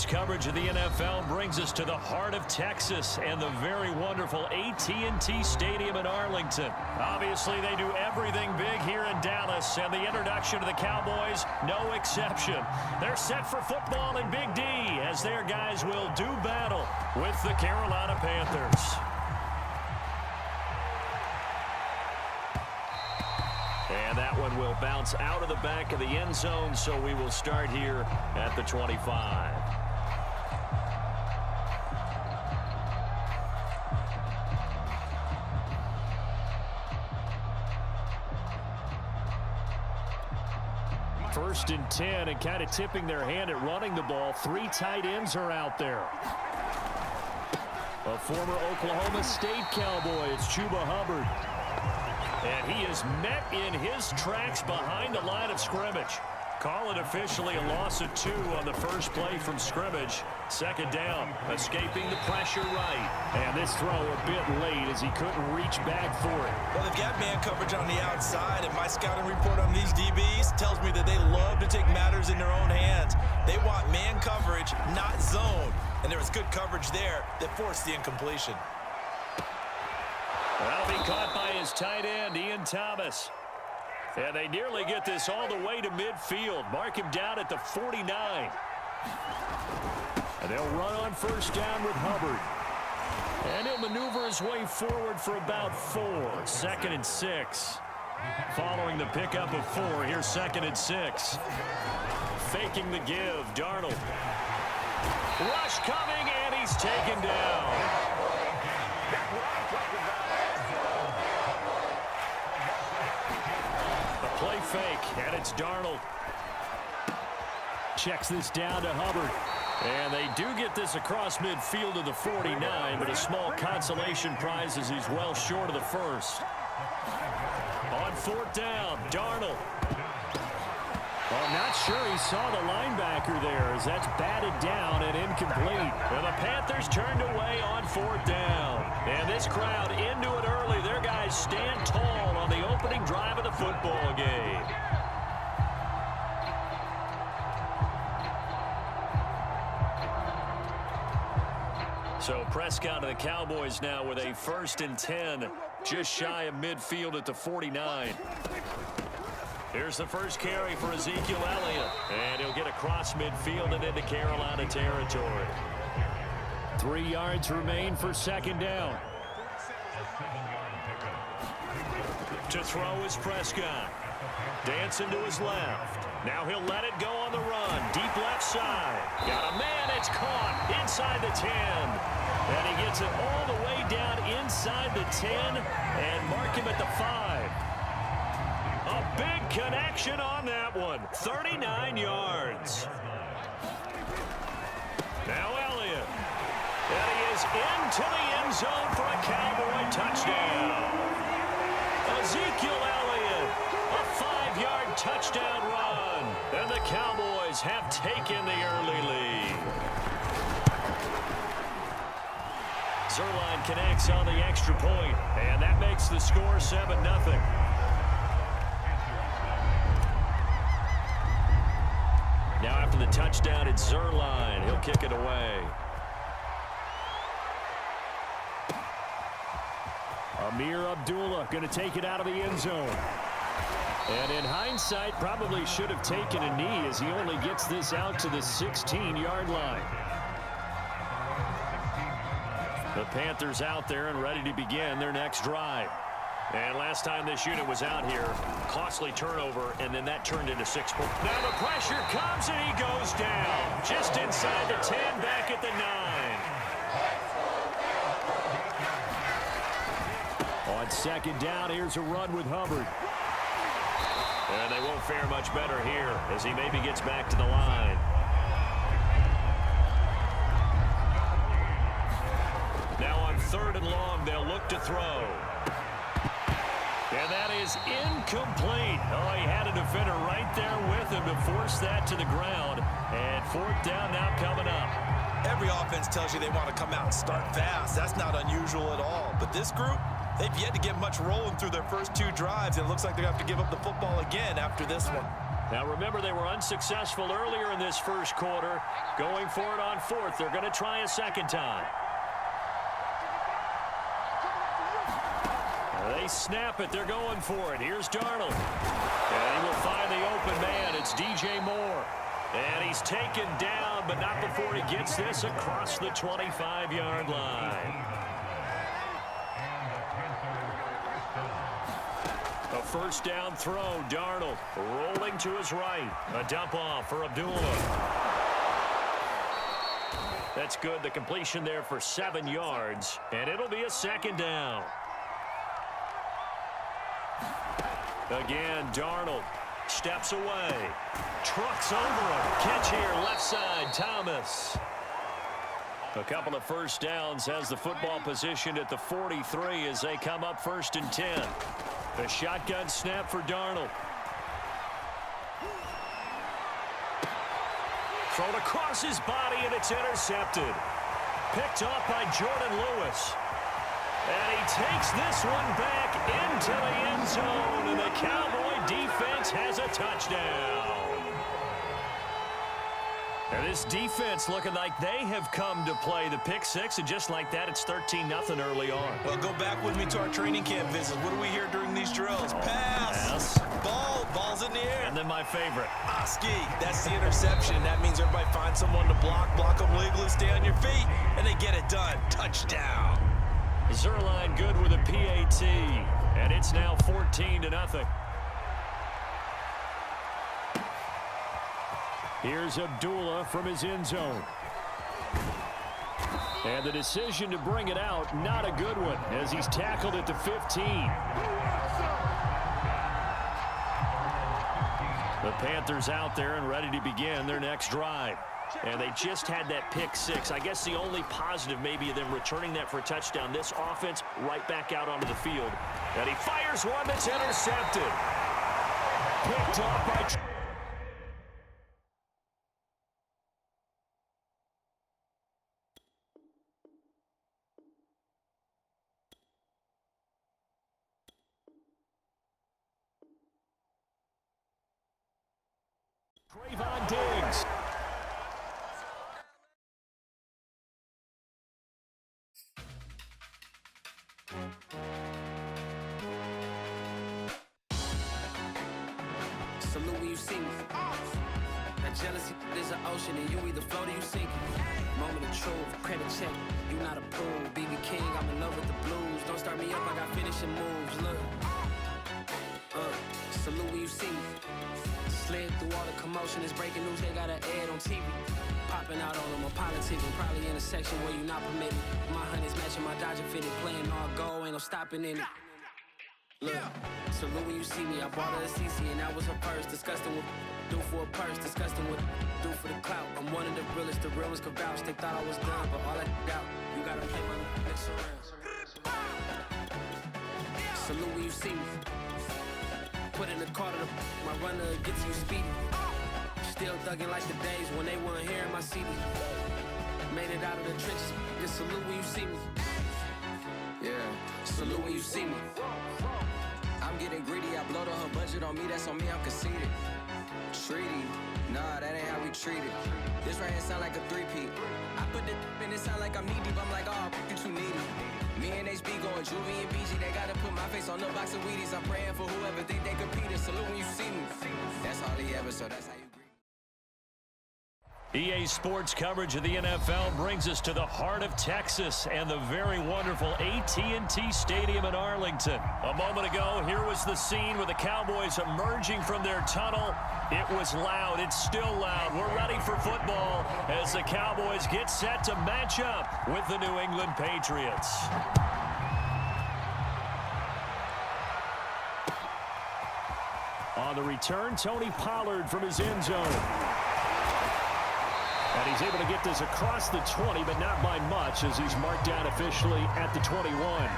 Sports coverage of the NFL brings us to the heart of Texas and the very wonderful AT&T Stadium in Arlington. Obviously, they do everything big here in Dallas, and the introduction to the Cowboys, no exception. They're set for football in Big D as their guys will do battle with the Carolina Panthers. And that one will bounce out of the back of the end zone, so we will start here at the 25. First and 10, and kind of tipping their hand at running the ball. 3 tight ends are out there. A former Oklahoma State Cowboy, it's Chuba Hubbard. And he is met in his tracks behind the line of scrimmage. Call it officially a loss of 2 on the first play from scrimmage. Second down, escaping the pressure right. And this throw a bit late as he couldn't reach back for it. Well, they've got man coverage on the outside, and my scouting report on these DBs tells me that they love to take matters in their own hands. They want man coverage, not zone. And there was good coverage there that forced the incompletion. That'll be caught by his tight end, Ian Thomas. And they nearly get this all the way to midfield. Mark him down at the 49. And they'll run on first down with Hubbard. And he'll maneuver his way forward for about 4. 2nd and 6. Following the pickup of 4, here's 2nd and 6. Faking the give, Darnold. Rush coming, and he's taken down. Play fake, and it's Darnold. Checks this down to Hubbard. And they do get this across midfield to the 49, but a small consolation prize as he's well short of the first. On 4th down, Darnold. Well, not sure he saw the linebacker there as that's batted down and incomplete. And the Panthers turned away on 4th down. And this crowd into it early. Their guys stand tall on the opening drive of the football game. So Prescott and the Cowboys now with a 1st and 10, just shy of midfield at the 49. Here's the first carry for Ezekiel Elliott. And he'll get across midfield and into Carolina territory. 3 yards remain for 2nd down. To throw is Prescott. Dancing to his left. Now he'll let it go on the run. Deep left side. Got a man. It's caught inside the 10. And he gets it all the way down inside the 10 and mark him at the 5. A big connection on that one. 39 yards. Now Elliott. And he is into the end zone for a Cowboy touchdown. Ezekiel Elliott, a 5-yard touchdown run. And the Cowboys have taken the early lead. Zuerlein connects on the extra point, and that makes the score 7-0. Now after the touchdown, it's Zuerlein. He'll kick it away. Amir Abdullah going to take it out of the end zone. And in hindsight, probably should have taken a knee as he only gets this out to the 16-yard line. The Panthers out there and ready to begin their next drive. And last time this unit was out here, costly turnover, and then that turned into 6 points. Now the pressure comes, and he goes down. Just inside the 10, back at the 9. On 2nd down, here's a run with Hubbard. And they won't fare much better here as he maybe gets back to the line. Now on 3rd and long, they'll look to throw. And that is incomplete. Oh, he had a defender right there with him to force that to the ground. And 4th down now coming up. Every offense tells you they want to come out and start fast. That's not unusual at all. But this group, they've yet to get much rolling through their first 2 drives. It looks like they have to give up the football again after this one. Now remember, they were unsuccessful earlier in this first quarter. Going for it on fourth. They're going to try a second time. They snap it. They're going for it. Here's Darnold. And he will find the open man. It's DJ Moore. And he's taken down, but not before he gets this across the 25-yard line. A first down throw. Darnold rolling to his right. A dump off for Abdullah. That's good. The completion there for 7 yards. And it'll be a second down. Again, Darnold steps away. Trucks over him. Catch here, left side, Thomas. A couple of first downs has the football positioned at the 43 as they come up 1st and 10. The shotgun snap for Darnold. Thrown across his body, and it's intercepted. Picked off by Jordan Lewis. And he takes this one back into the end zone, and the Cowboy defense has a touchdown. And this defense looking like they have come to play. The pick six, and just like that, it's 13-0 early on. Well, go back with me to our training camp visits. What do we hear during these drills? Pass. Ball's in the air. And then my favorite. Ski. That's the interception. That means everybody finds someone to block them legally, stay on your feet, and they get it done. Touchdown. Zuerlein good with a PAT, and it's now 14-0. Here's Abdullah from his end zone. And the decision to bring it out, not a good one, as he's tackled at the 15. The Panthers out there and ready to begin their next drive. And they just had that pick six. I guess the only positive maybe of them returning that for a touchdown. This offense right back out onto the field. And he fires one that's intercepted. Picked off by... Trayvon Diggs. Salute when you see me. That jealousy is an ocean, and you either float or you sink. Moment of truth, credit check. You not a pool, BB King. I'm in love with the blues. Don't start me up, I got finishing moves. Look, salute when you see me. Slid through all the commotion, it's breaking news. They got an ad on TV. Popping out on them, I'm politicking. Probably in a section where you not permitted. My honey's matching my Dodger fitted, playing all goal, ain't no stopping in it. Look, salute when you see me. I bought her a CC and that was her purse. Disgusting with do for a purse. Disgusting with do for the clout. I'm one of the realest. The real ones could vouch. They thought I was done, but all I out. You gotta play my mix around. Salute when you see me. Put in the car to my runner gets you speedy. Still thugging like the days when they weren't hearing my CD. Made it out of the trenches. Just salute when you see me. Yeah, salute when you see me. I'm getting greedy, I blowed on her budget on me, that's on me, I'm conceited. Treaty, nah, that ain't how we treat it. This right here sound like a three-peat. I put the in it sound like I'm knee deep, I'm like, oh, you too needy. Me and HB going Juvie and BG, they gotta put my face on the box of Wheaties. I'm praying for whoever think they competed. Salute when you see me. That's all he ever, so that's how you greet. EA Sports coverage of the NFL brings us to the heart of Texas and the very wonderful AT&T Stadium in Arlington. A moment ago, here was the scene with the Cowboys emerging from their tunnel. It was loud. It's still loud. We're ready for football as the Cowboys get set to match up with the New England Patriots. On the return, Tony Pollard from his end zone. And he's able to get this across the 20, but not by much as he's marked down officially at the 21.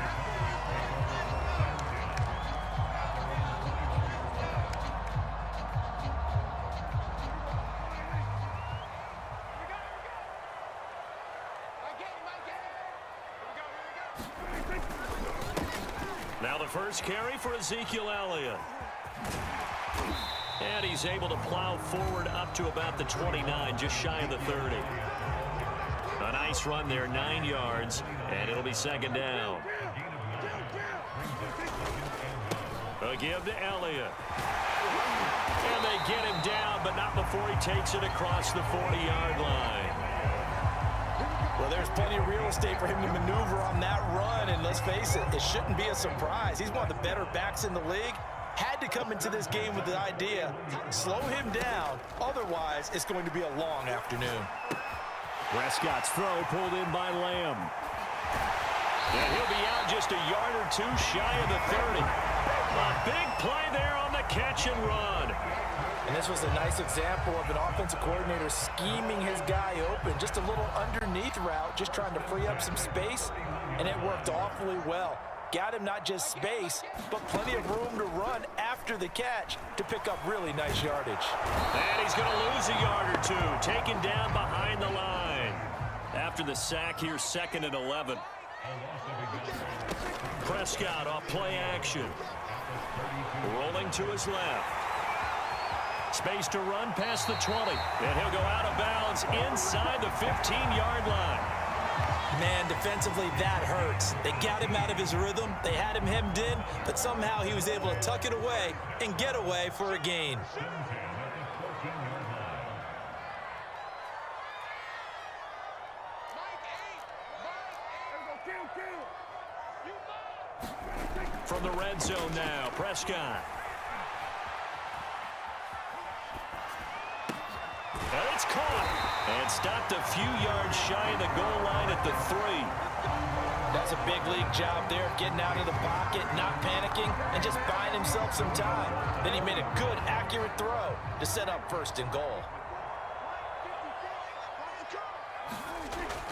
Now the first carry for Ezekiel Elliott. And he's able to plow forward up to about the 29, just shy of the 30. A nice run there, 9 yards, and it'll be second down. A give to Elliott. And they get him down, but not before he takes it across the 40-yard line. Well, there's plenty of real estate for him to maneuver on that run, and let's face it, it shouldn't be a surprise. He's one of the better backs in the league. Had to come into this game with the idea, slow him down, otherwise it's going to be a long afternoon. Prescott's throw pulled in by Lamb. And he'll be out just a yard or two shy of the 30. A big play there on the catch and run. And this was a nice example of an offensive coordinator scheming his guy open. Just a little underneath route, just trying to free up some space, and it worked awfully well. Got him not just space, but plenty of room to run after the catch to pick up really nice yardage. And he's going to lose a yard or two, taken down behind the line. After the sack here, 2nd and 11. Prescott off play action. Rolling to his left. Space to run past the 20. And he'll go out of bounds inside the 15-yard line. Man, defensively, that hurts. They got him out of his rhythm. They had him hemmed in, but somehow he was able to tuck it away and get away for a gain. From the red zone now, Prescott. And it's caught. And stopped a few yards shy of the goal line at the 3. That's a big league job there, getting out of the pocket, not panicking, and just buying himself some time. Then he made a good, accurate throw to set up 1st and goal.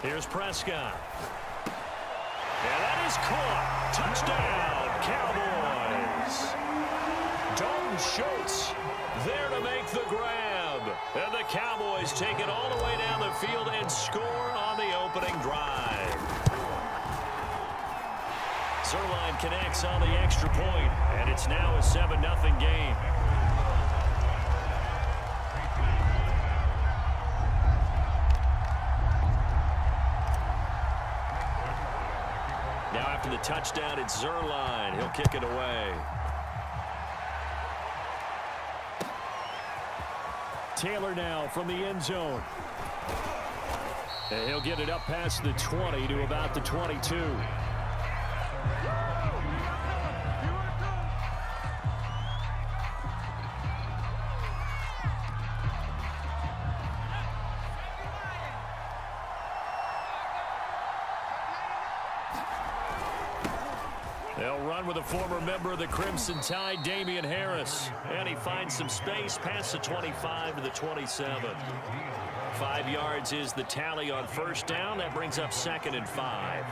Here's Prescott. And that is caught. Touchdown, Cowboys. Dalton Schultz there to make the grab. And the Cowboys take it all the way down the field and score on the opening drive. Zuerlein connects on the extra point, and it's now a 7-0 game. Now after the touchdown, it's Zuerlein. He'll kick it away. Taylor now from the end zone. And he'll get it up past the 20 to about the 22. They'll run with a former member of the Crimson Tide, Damian Harris. And he finds some space past the 25 to the 27. 5 yards is the tally on 1st down. That brings up 2nd and 5.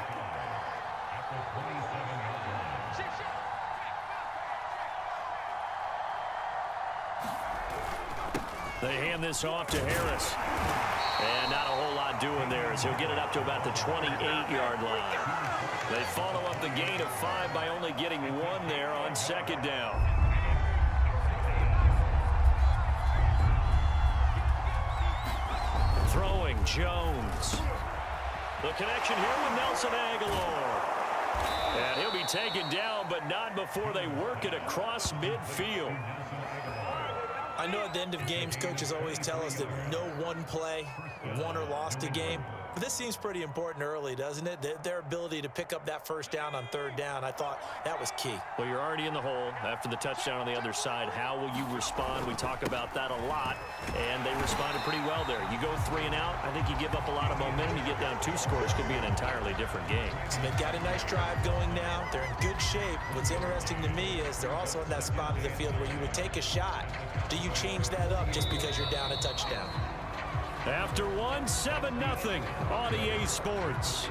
They hand this off to Harris. And not a whole lot doing there as he'll get it up to about the 28-yard line. They follow up the gain of 5 by only getting 1 there on 2nd down. Throwing Jones. The connection here with Nelson Aguilar. And he'll be taken down, but not before they work it across midfield. I know at the end of games, coaches always tell us that no one play won or lost a game. But this seems pretty important early, doesn't it? Their ability to pick up that 1st down on 3rd down, I thought that was key. Well, you're already in the hole after the touchdown on the other side. How will you respond? We talk about that a lot, and they responded pretty well there. You go 3 and out, I think you give up a lot of momentum. You get down 2 scores, could be an entirely different game. So they've got a nice drive going now. They're in good shape. What's interesting to me is they're also in that spot of the field where you would take a shot. Do you change that up just because you're down a touchdown? After 1, 7-0 on EA Sports.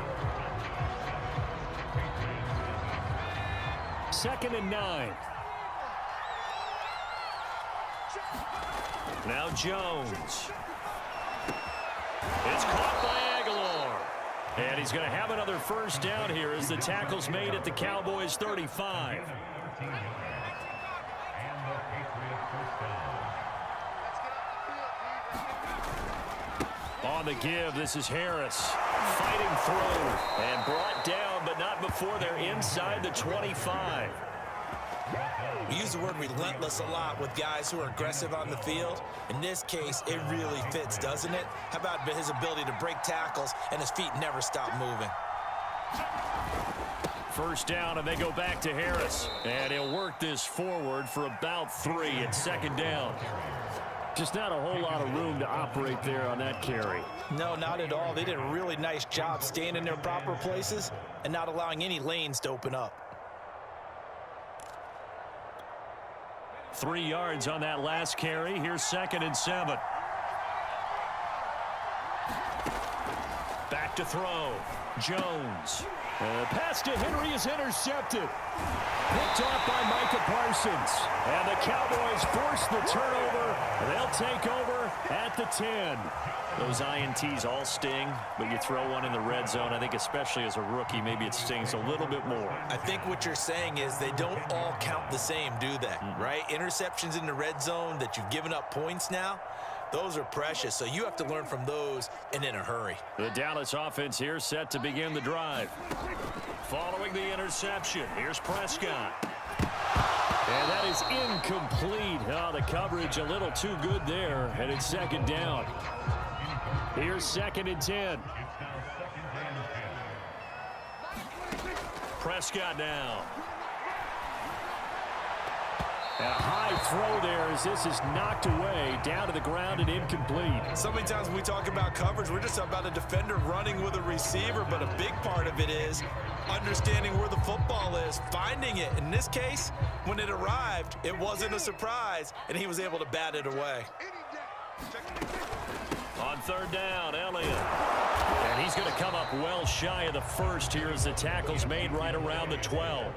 2nd and 9. Now Jones. It's caught by Aguilar. And he's going to have another 1st down here as the tackle's made at the Cowboys' 35. On the give, this is Harris. Fighting through and brought down, but not before they're inside the 25. We use the word relentless a lot with guys who are aggressive on the field. In this case, it really fits, doesn't it? How about his ability to break tackles and his feet never stop moving? First down, and they go back to Harris. And he'll work this forward for about 3 at second down. Just not a whole lot of room to operate there on that carry. No, not at all. They did a really nice job staying in their proper places and not allowing any lanes to open up. 3 yards on that last carry. Here's 2nd and 7. Back to throw. Jones. Pass to Henry is intercepted. Picked off by Micah Parsons. And the Cowboys force the turnover. They'll take over at the 10. Those INTs all sting, but you throw one in the red zone, I think especially as a rookie, maybe it stings a little bit more. I think what you're saying is they don't all count the same, do they? Right? Interceptions in the red zone that you've given up points now, those are precious, so you have to learn from those and in a hurry. The Dallas offense here set to begin the drive. Following the interception, here's Prescott. And that is incomplete. Oh, the coverage a little too good there, and it's 2nd down. Here's 2nd and 10. Prescott now. And a high throw there as this is knocked away, down to the ground and incomplete. So many times when we talk about coverage, we're just about a defender running with a receiver, but a big part of it is understanding where the football is, finding it. In this case, when it arrived, it wasn't a surprise, and he was able to bat it away. On 3rd down, Elliott. And he's going to come up well shy of the first here as the tackle's made right around the 12.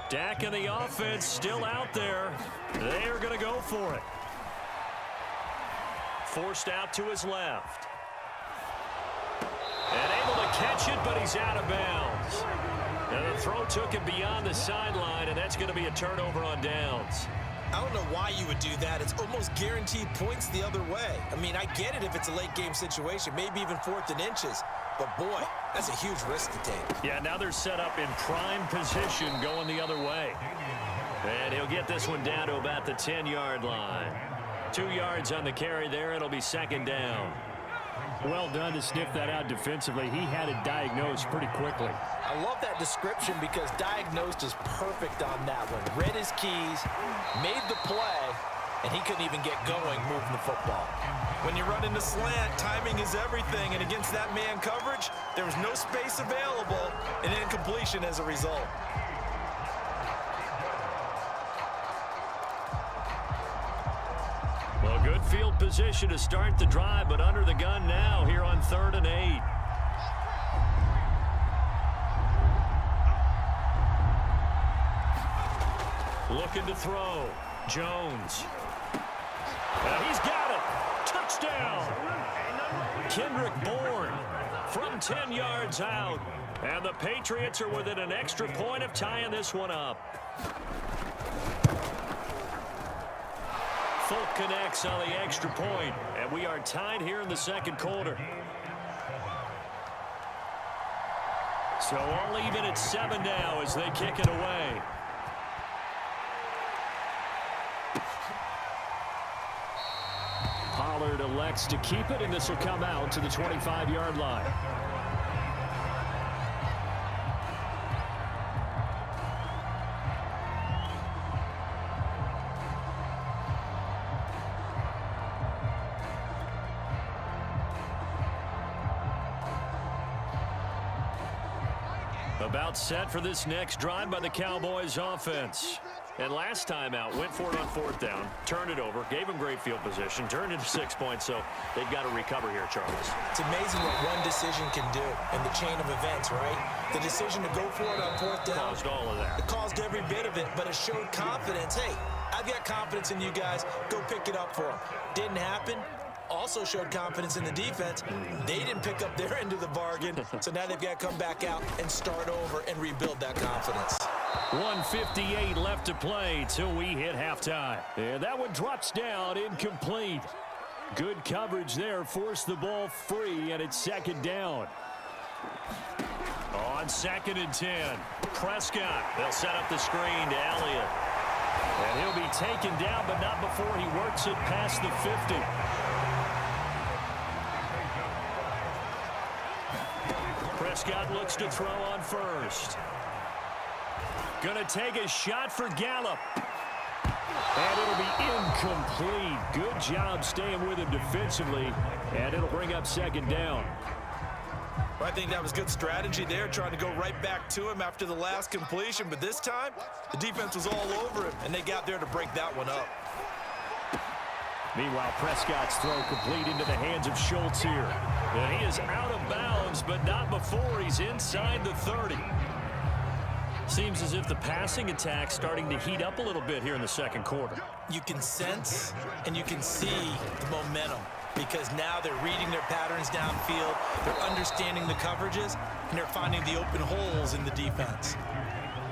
Dak and the offense still out there. They are going to go for it. Forced out to his left. And able to catch it, but he's out of bounds. And the throw took him beyond the sideline, and that's going to be a turnover on downs. I don't know why you would do that. It's almost guaranteed points the other way. I mean, I get it if it's a late game situation, maybe even 4th and inches. But, boy, that's a huge risk to take. Yeah, now they're set up in prime position going the other way. And he'll get this one down to about the 10-yard line. 2 yards on the carry there. It'll be 2nd down. Well done to sniff that out defensively. He had it diagnosed pretty quickly. I love that description because diagnosed is perfect on that one. Read his keys, made the play, and he couldn't even get going moving the football. When you run into slant, timing is everything, and against that man coverage, there was no space available, and incompletion as a result. Well, good field position to start the drive, but under the gun now here on 3rd and 8. Looking to throw. Jones. He's got it. Touchdown. Kendrick Bourne from 10 yards out. And the Patriots are within an extra point of tying this one up. Folk connects on the extra point, and we are tied here in the 2nd quarter. So all even at 7 now as they kick it away. Pollard elects to keep it, and this will come out to the 25-yard line. About set for this next drive by the Cowboys offense. And last time out, went for it on 4th down, turned it over, gave them great field position, turned it 6 points, so they've got to recover here, Charles. It's amazing what one decision can do in the chain of events, right? The decision to go for it on 4th down. Caused all of that. It caused every bit of it, but it showed confidence. Hey, I've got confidence in you guys. Go pick it up for them. Didn't happen. Also showed confidence in the defense. They didn't pick up their end of the bargain, so now they've got to come back out and start over and rebuild that confidence. 1:58 left to play till we hit halftime. And that one drops down incomplete. Good coverage there, forced the ball free, and it's second down. On 2nd and 10, Prescott. They'll set up the screen to Elliott. And he'll be taken down, but not before he works it past the 50. Prescott looks to throw on first. Gonna take a shot for Gallup. And it'll be incomplete. Good job staying with him defensively. And it'll bring up second down. Well, I think that was good strategy there, trying to go right back to him after the last completion. But this time, the defense was all over him, and they got there to break that one up. Meanwhile, Prescott's throw complete into the hands of Schultz here. And he is out of bounds, but not before he's inside the 30. Seems as if the passing attack's starting to heat up a little bit here in the second quarter. You can sense and you can see the momentum because now they're reading their patterns downfield, they're understanding the coverages, and they're finding the open holes in the defense.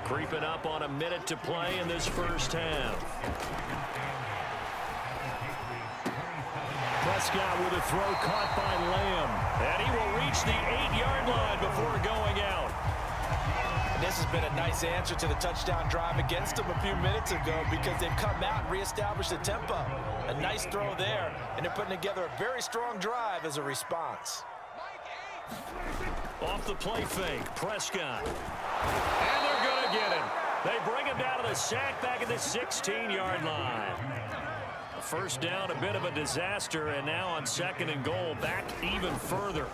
Creeping up on a minute to play in this first half. Prescott with a throw caught by Lamb. And he will reach the 8-yard line before going out. And this has been a nice answer to the touchdown drive against them a few minutes ago because they've come out and reestablished the tempo. A nice throw there, and they're putting together a very strong drive as a response. Off the play fake, Prescott. And they're going to get him. They bring him down to the sack back at the 16-yard line. First down, a bit of a disaster, and now on 2nd and goal, back even further.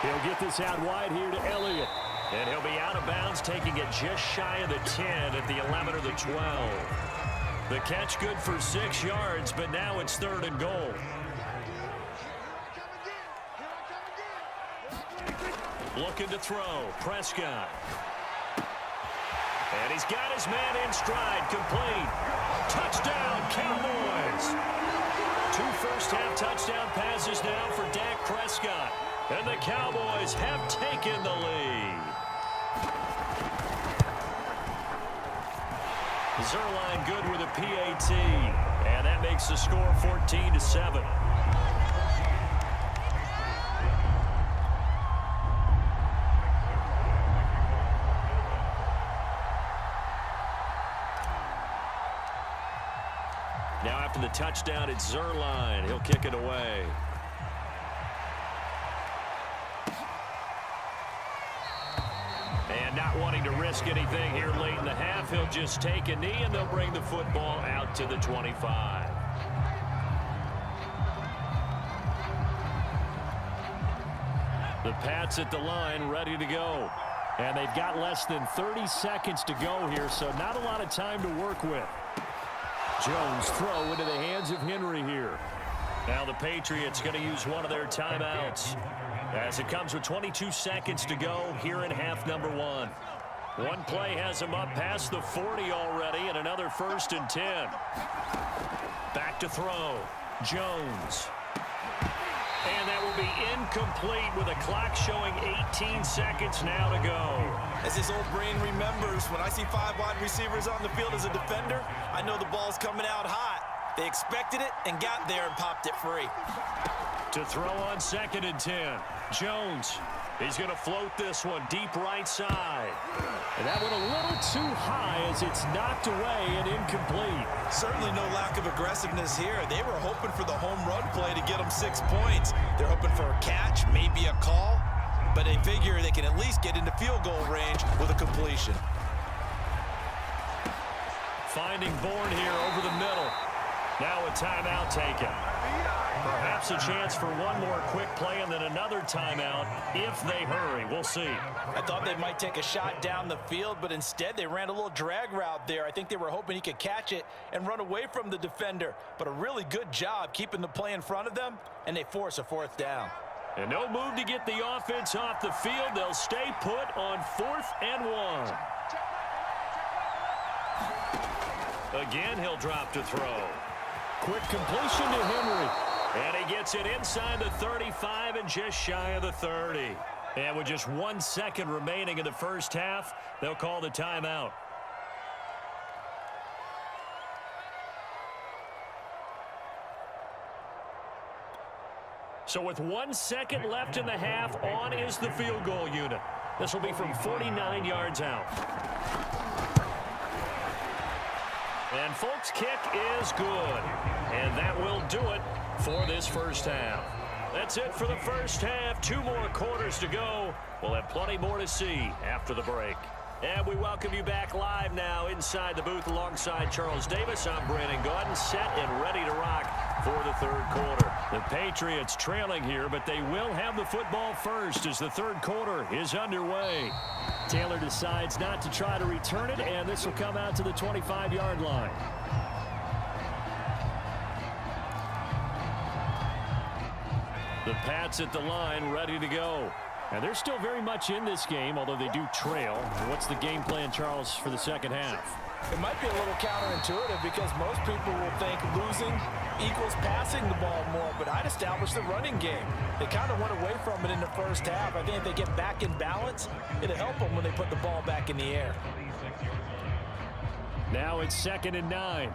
He'll get this out wide here to Elliott. And he'll be out of bounds, taking it just shy of the 10 at the 11 or the 12. The catch good for 6 yards, but now it's 3rd and goal. Looking to throw, Prescott. And he's got his man in stride, complete. Touchdown, Cowboys. 2 first-half touchdown passes now for Dak Prescott. And the Cowboys have taken the lead. Zuerlein good with a PAT. And that makes the score 14-7. Now after the touchdown, it's Zuerlein. He'll kick it away. And not wanting to risk anything here late in the half, he'll just take a knee, and they'll bring the football out to the 25. The Pats at the line, ready to go. And they've got less than 30 seconds to go here, so not a lot of time to work with. Jones throw into the hands of Henry here. Now the Patriots going to use one of their timeouts as it comes with 22 seconds to go here in half number 1. One play has them up past the 40 already, and another 1st and 10. Back to throw. Jones. And that will be incomplete with a clock showing 18 seconds now to go. As his old brain remembers, when I see 5 wide receivers on the field as a defender, I know the ball's coming out hot. They expected it and got there and popped it free. To throw on 2nd and 10. Jones. He's going to float this one deep right side. And that went a little too high as it's knocked away and incomplete. Certainly no lack of aggressiveness here. They were hoping for the home run play to get them 6 points. They're hoping for a catch, maybe a call, but they figure they can at least get into field goal range with a completion. Finding Bourne here over the middle. Now a timeout taken. Perhaps a chance for one more quick play and then another timeout if they hurry. We'll see. I thought they might take a shot down the field, but instead they ran a little drag route there. I think they were hoping he could catch it and run away from the defender. But a really good job keeping the play in front of them, and they force a 4th down. And no move to get the offense off the field. They'll stay put on 4th and 1. Again, he'll drop to throw. Quick completion to Henry. And he gets it inside the 35 and just shy of the 30. And with just 1 second remaining in the first half, they'll call the timeout. So with 1 second left in the half, on is the field goal unit. This will be from 49 yards out. And folks, kick is good. And that will do it for this first half. That's it for the first half. 2 more quarters to go. We'll have plenty more to see after the break. And we welcome you back live now inside the booth alongside Charles Davis. I'm Brandon Gaudin, set and ready to rock for the third quarter. The Patriots trailing here, but they will have the football first as the third quarter is underway. Taylor decides not to try to return it, and this will come out to the 25-yard line. The Pats at the line, ready to go. And they're still very much in this game, although they do trail. What's the game plan, Charles, for the second half? It might be a little counterintuitive because most people will think losing equals passing the ball more, but I'd establish the running game. They kind of went away from it in the first half. I think if they get back in balance, it'll help them when they put the ball back in the air. Now it's 2nd and 9.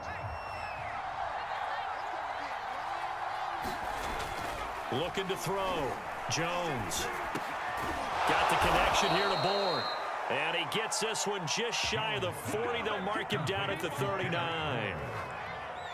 Looking to throw. Jones. Got the connection here to Bourne. And he gets this one just shy of the 40. They'll mark him down at the 39.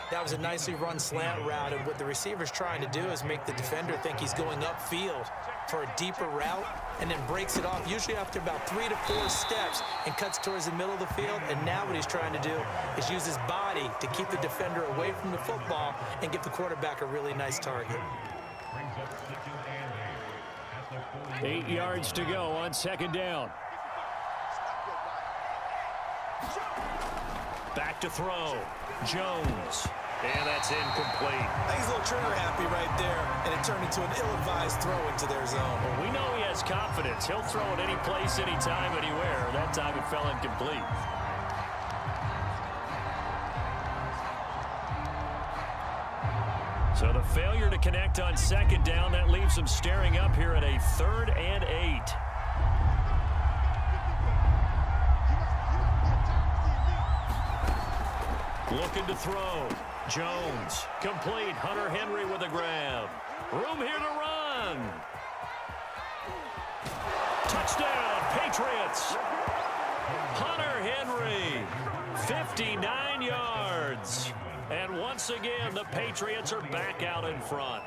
That was a nicely run slant route, and what the receiver's trying to do is make the defender think he's going upfield for a deeper route and then breaks it off, usually after about 3 to 4 steps, and cuts towards the middle of the field. And now what he's trying to do is use his body to keep the defender away from the football and give the quarterback a really nice target. 8 yards to go on 2nd down. Back to throw. Jones. And that's incomplete. I think he's a little trigger happy right there, and it turned into an ill-advised throw into their zone. Well, we know he has confidence. He'll throw it any place, anytime, anywhere. That time it fell incomplete. So the failure to connect on 2nd down, that leaves them staring up here at a 3rd and 8. Looking to throw. Jones. Complete. Hunter Henry with a grab. Room here to run. Touchdown, Patriots. Hunter Henry. 59 yards. And once again, the Patriots are back out in front.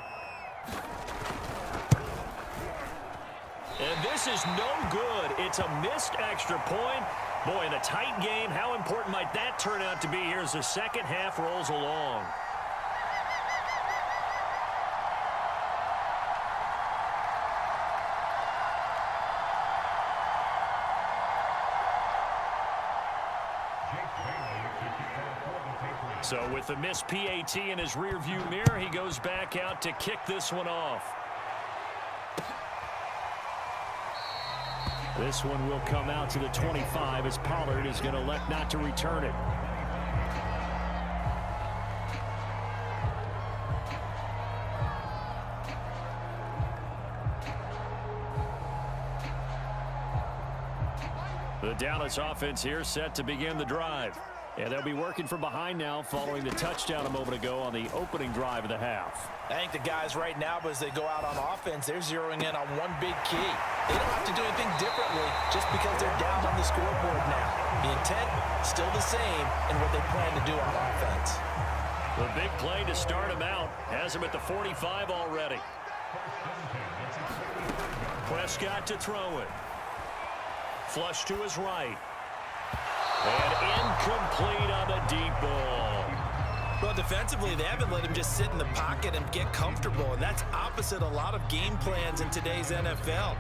And this is no good. It's a missed extra point. Boy, in a tight game, how important might that turn out to be here as the second half rolls along? So with the missed PAT in his rearview mirror, he goes back out to kick this one off. This one will come out to the 25 as Pollard is going to elect not to return it. The Dallas offense here set to begin the drive. And they'll be working from behind now following the touchdown a moment ago on the opening drive of the half. I think the guys right now, as they go out on offense, they're zeroing in on one big key. They don't have to do anything differently just because they're down on the scoreboard now. The intent, still the same in what they plan to do on offense. The big play to start him out has him at the 45 already. Prescott to throw it. Flush to his right. And incomplete on the deep ball. Well, defensively, they haven't let him just sit in the pocket and get comfortable, and that's opposite a lot of game plans in today's NFL.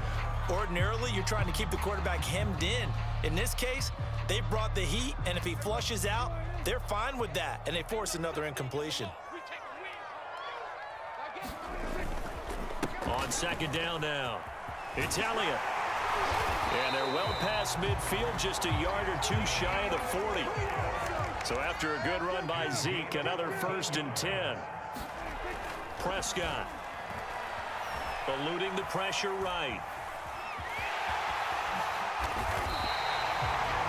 Ordinarily, you're trying to keep the quarterback hemmed in. In this case, they brought the heat, and if he flushes out, they're fine with that, and they force another incompletion. On 2nd down now, it's Elliott. And they're well past midfield, just a yard or 2 shy of the 40. So after a good run by Zeke, another 1st and 10. Prescott eluding the pressure right.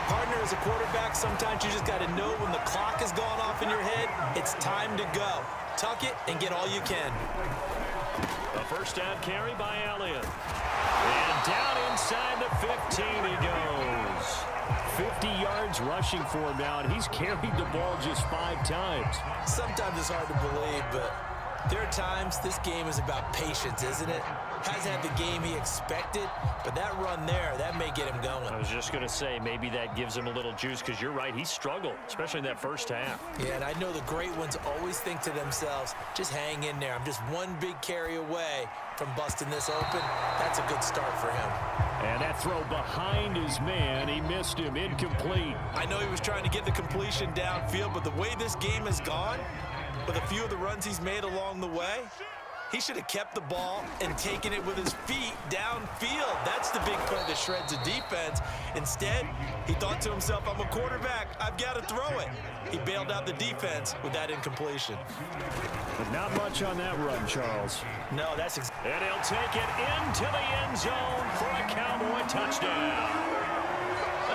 Partner, as a quarterback, sometimes you just got to know when the clock has gone off in your head, it's time to go. Tuck it and get all you can. A first down carry by Elliott. And down inside the 15 he goes. 50 yards rushing for him now, and he's carried the ball just 5 times. Sometimes it's hard to believe, but there are times this game is about patience, isn't it? Hasn't had the game he expected, but that run there, that may get him going. I was just going to say, maybe that gives him a little juice, because you're right, he struggled, especially in that first half. Yeah, and I know the great ones always think to themselves, just hang in there. I'm just one big carry away from busting this open. That's a good start for him. And that throw behind his man, he missed him, incomplete. I know he was trying to get the completion downfield, but the way this game has gone, with a few of the runs he's made along the way, he should have kept the ball and taken it with his feet downfield. That's the big play that shreds the defense. Instead, he thought to himself, I'm a quarterback, I've got to throw it. He bailed out the defense with that incompletion. But not much on that run, Charles. No, that's And he'll take it into the end zone for a Cowboy touchdown.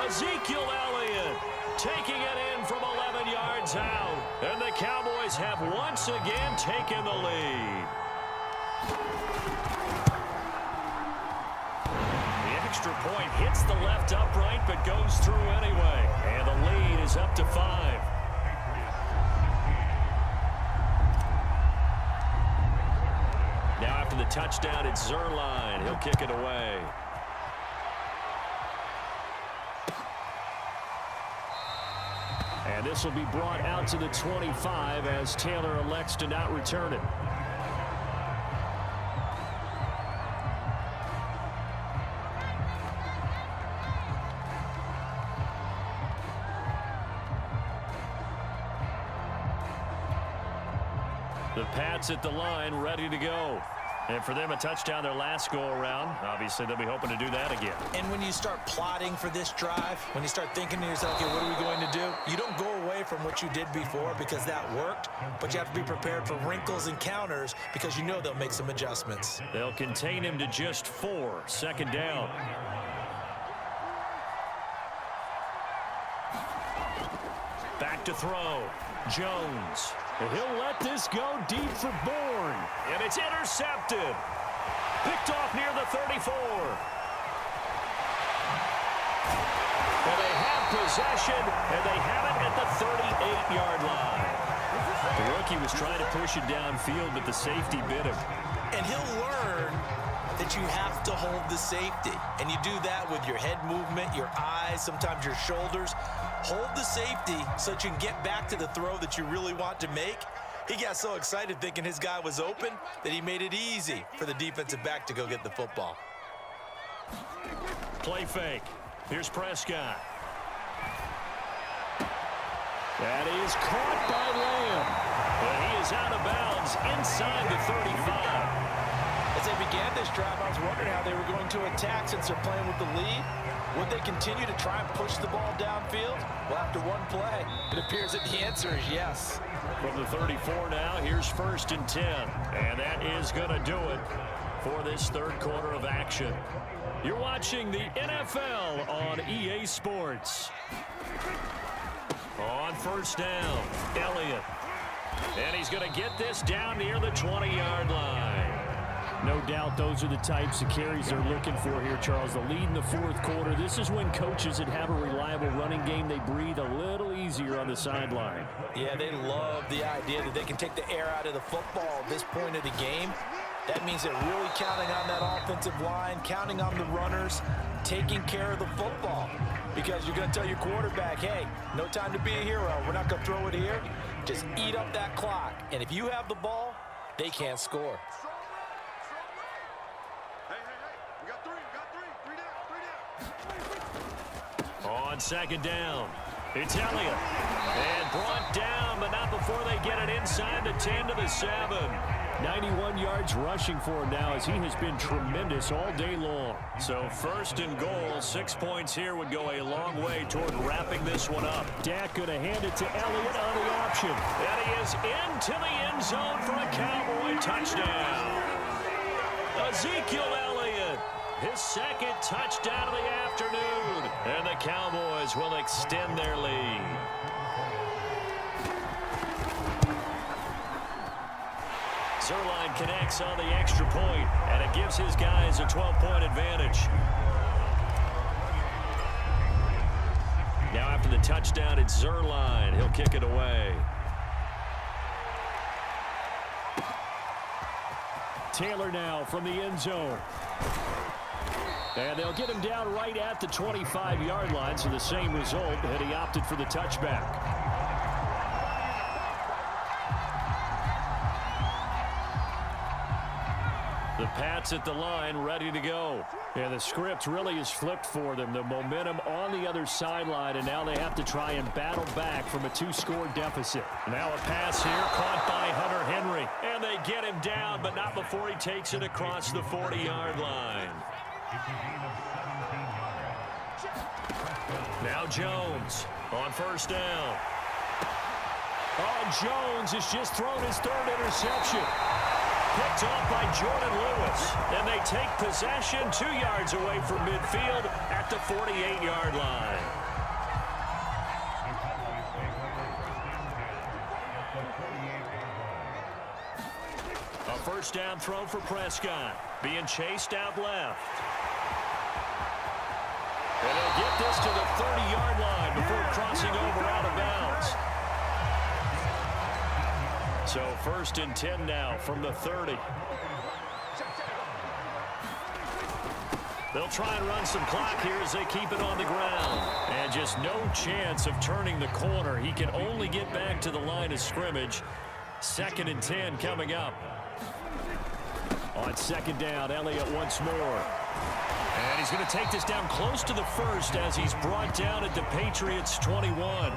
Ezekiel Elliott taking it in from 11 yards out. And the Cowboys have once again taken the lead. The extra point hits the left upright but goes through anyway. And the lead is up to 5. Now after the touchdown, it's Zuerlein. He'll kick it away. And this will be brought out to the 25 as Taylor elects to not return it. The Pats at the line, ready to go. And for them, a touchdown their last go-around. Obviously, they'll be hoping to do that again. And when you start plotting for this drive, when you start thinking to yourself, okay, what are we going to do? You don't go away from what you did before because that worked, but you have to be prepared for wrinkles and counters because you know they'll make some adjustments. They'll contain him to just 4. Second down. Back to throw. Jones. He'll let this go deep for Bourne. And it's intercepted. Picked off near the 34. Well, they have possession, and they have it at the 38-yard line. The rookie was trying to push it downfield, but the safety bit him. And he'll learn that you have to hold the safety. And you do that with your head movement, your eyes, sometimes your shoulders. Hold the safety so that you can get back to the throw that you really want to make. He got so excited thinking his guy was open that he made it easy for the defensive back to go get the football. Play fake. Here's Prescott. That is caught by Lamb. But he is out of bounds inside the 35. As they began this drive, I was wondering how they were going to attack since they're playing with the lead. Would they continue to try and push the ball downfield? Well, after one play, it appears that the answer is yes. From the 34 now, here's 1st and 10. And that is going to do it for this third quarter of action. You're watching the NFL on EA Sports. On first down, Elliott. And he's going to get this down near the 20-yard line. No doubt those are the types of carries they're looking for here, Charles. The lead in the fourth quarter. This is when coaches that have a reliable running game, they breathe a little easier on the sideline. Yeah, they love the idea that they can take the air out of the football at this point of the game. That means they're really counting on that offensive line, counting on the runners, taking care of the football. Because you're going to tell your quarterback, hey, no time to be a hero. We're not going to throw it here. Just eat up that clock. And if you have the ball, they can't score. On second down, it's Elliott. And brought down, but not before they get it inside the 10 to the 7. 91 yards rushing for him now as he has been tremendous all day long. So 1st and goal, 6 points here would go a long way toward wrapping this one up. Dak going to hand it to Elliott on the option. And he is into the end zone for a Cowboy touchdown. Ezekiel Elliott, his 2nd touchdown of the afternoon. And the Cowboys will extend their lead. Zuerlein connects on the extra point, and it gives his guys a 12-point advantage. Now after the touchdown, it's Zuerlein. He'll kick it away. Taylor now from the end zone. And they'll get him down right at the 25-yard line, so the same result, and he opted for the touchback. The Pats at the line, ready to go. And the script really is flipped for them. The momentum on the other sideline, and now they have to try and battle back from a 2-score deficit. Now a pass here, caught by Hunter Henry. And they get him down, but not before he takes it across the 40-yard line. Now Jones on first down. Oh, Jones has just thrown his third interception. Picked off by Jordan Lewis. And they take possession 2 yards away from midfield at the 48-yard line. A first down throw for Prescott. Being chased out left. And they'll get this to the 30-yard line before crossing over out of bounds. So 1st and 10 now from the 30. They'll try and run some clock here as they keep it on the ground. And just no chance of turning the corner. He can only get back to the line of scrimmage. 2nd and 10 coming up. On 2nd down, Elliott once more. And he's going to take this down close to the 1st as he's brought down at the Patriots' 21.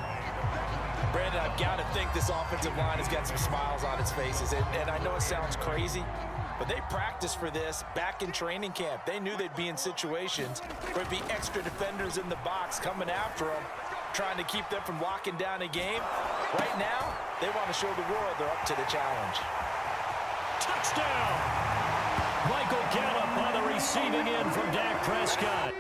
Brandon, I've got to think this offensive line has got some smiles on its faces. And I know it sounds crazy, but they practiced for this back in training camp. They knew they'd be in situations where there'd be extra defenders in the box coming after them, trying to keep them from locking down a game. Right now, they want to show the world they're up to the challenge. Touchdown! Michael Gallup on the receiving end from Dak Prescott.